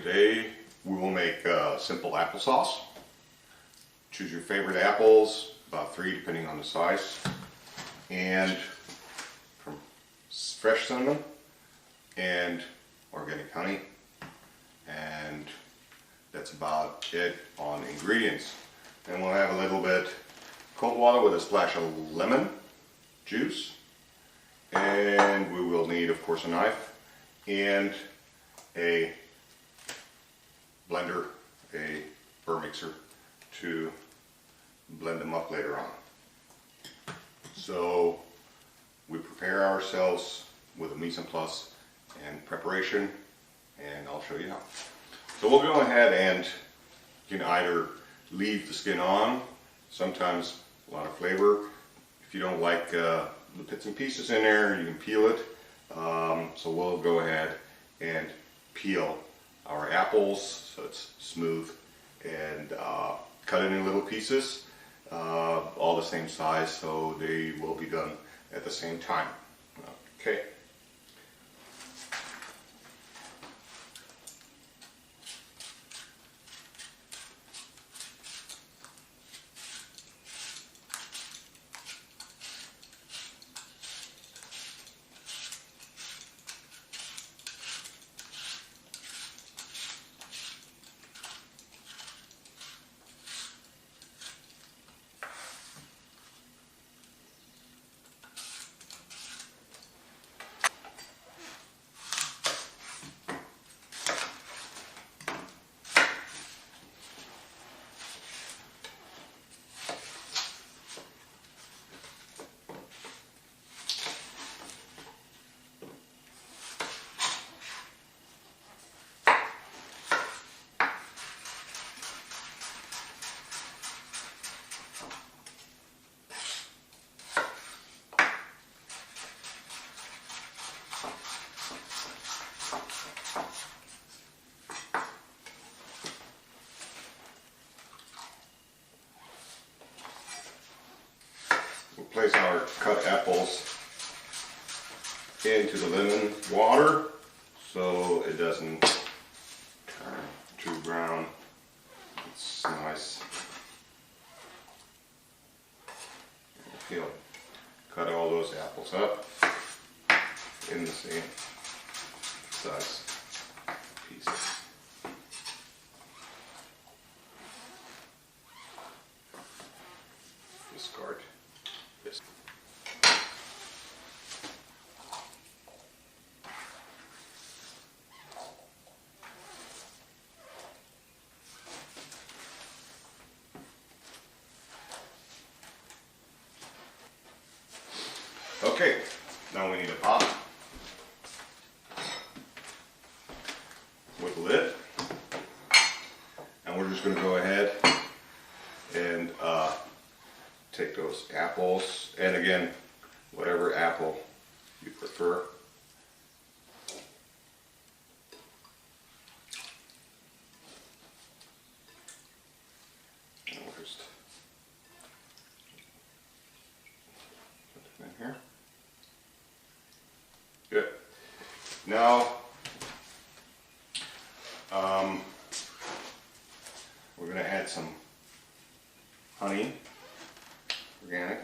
Today we will make simple applesauce. Choose your favorite apples, about 3 depending on the size, and from fresh cinnamon and organic honey, and that's about it on ingredients. Then we'll have a little bit cold water with a splash of lemon juice, and we will need, of course, a knife and a blender, a burr mixer to blend them up later on. So we prepare ourselves with a mise en place and preparation, and I'll show you how. So we'll go ahead and you can either leave the skin on, sometimes a lot of flavor. If you don't like the bits and pieces in there, you can peel it. So we'll go ahead and peel our apples so it's smooth and cut it in little pieces, all the same size, so they will be done at the same time. Okay. Place our cut apples into the lemon water so it doesn't turn too brown. It's nice. Peel. Cut all those apples up in the same size pieces. Discard. Okay, now we need a pot with a lid, and we're just going to go ahead and take those apples, and again, whatever apple you prefer. And we'll just put them in here. Good. Now, we're going to add some honey, organic.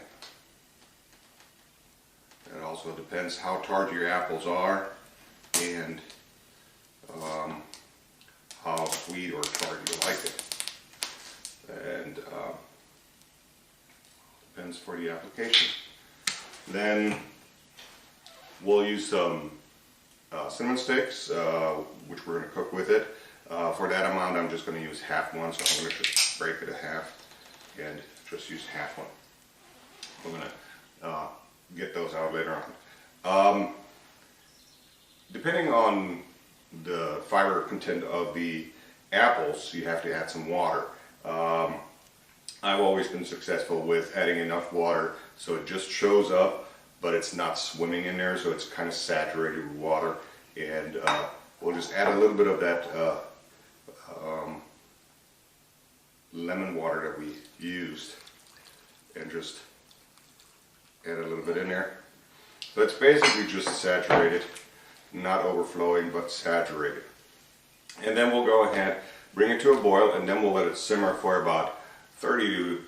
It also depends how tart your apples are and how sweet or tart you like it. And depends for the application. Then we'll use some cinnamon sticks, which we're going to cook with it. For that amount, I'm just going to use half one, so I'm going to just break it in half and just use half one. We're going to get those out later on. Depending on the fiber content of the apples, you have to add some water. I've always been successful with adding enough water so it just shows up, but it's not swimming in there, so it's kind of saturated with water. And we'll just add a little bit of that lemon water that we used and just add a little bit in there. So it's basically just saturated, not overflowing, but saturated. And then we'll go ahead, bring it to a boil, and then we'll let it simmer for about 30 to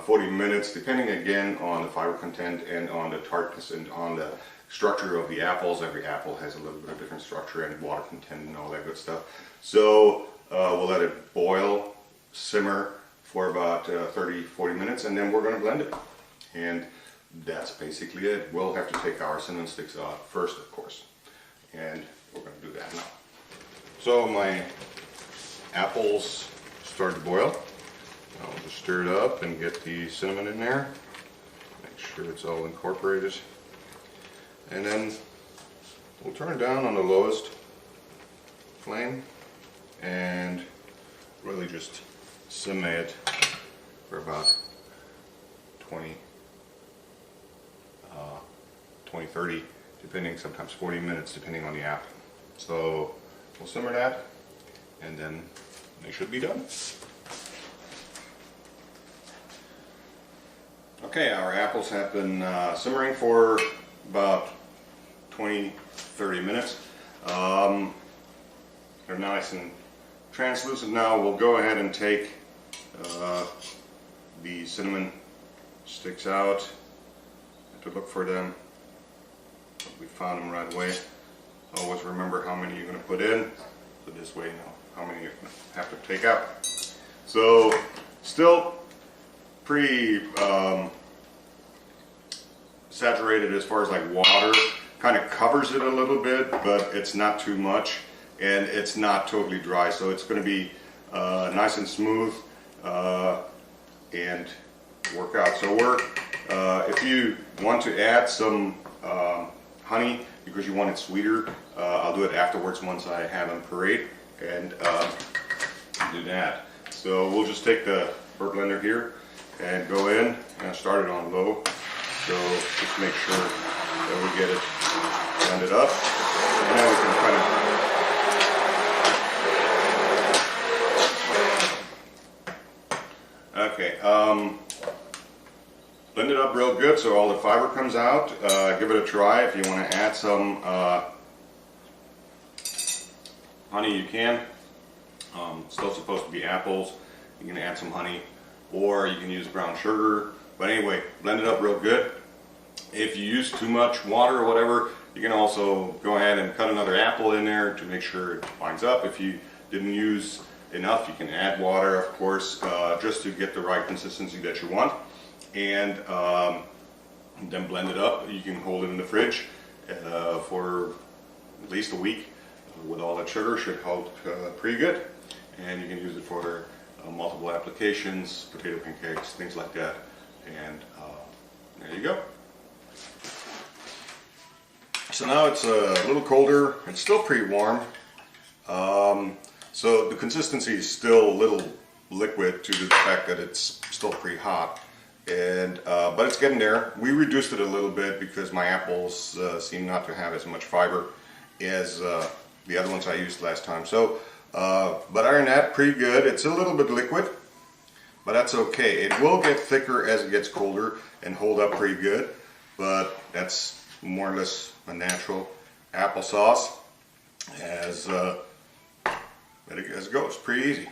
40 minutes, depending again on the fiber content and on the tartness and on the structure of the apples. Every apple has a little bit of different structure and water content and all that good stuff. So we'll let it boil, simmer for about 30-40 minutes, and then we're going to blend it. And that's basically it. We'll have to take our cinnamon sticks out first, of course, and we're going to do that now. So my apples started to boil. I'll just stir it up and get the cinnamon in there. Make sure it's all incorporated. And then we'll turn it down on the lowest flame and really just simmer it for about 20-30, depending, sometimes 40 minutes, depending on the apple. So we'll simmer that, and then they should be done. Okay, our apples have been simmering for about 20-30 minutes. They're nice and translucent now. We'll go ahead and take the cinnamon sticks out. Have to look for them. We found them right away. Always remember how many you're going to put in, so this way you know how many you have to take out. So still pretty saturated as far as like water. Kind of covers it a little bit, but it's not too much, and it's not totally dry, so it's going to be nice and smooth and work out. So if you want to add some honey because you want it sweeter, I'll do it afterwards once I have them parade and do that. So we'll just take the bird blender here and go in and start it on low. So just make sure that we get it blended up, and then we can kind of blend it up real good so all the fiber comes out. Give it a try. If you want to add some honey, you can. Still supposed to be apples. You can add some honey, or you can use brown sugar. But anyway, blend it up real good. If you use too much water or whatever, you can also go ahead and cut another apple in there to make sure it lines up. If you didn't use enough, you can add water, of course, just to get the right consistency that you want. And then blend it up. You can hold it in the fridge for at least a week with all that sugar. Should hold pretty good, and you can use it for multiple applications, potato pancakes, things like that. And there you go. So now it's a little colder. It's still pretty warm. So the consistency is still a little liquid due to the fact that it's still pretty hot. And but it's getting there. We reduced it a little bit because my apples seem not to have as much fiber as the other ones I used last time. So, but other than that, pretty good. It's a little bit liquid, but that's okay. It will get thicker as it gets colder and hold up pretty good, but that's more or less a natural applesauce as it goes. Pretty easy.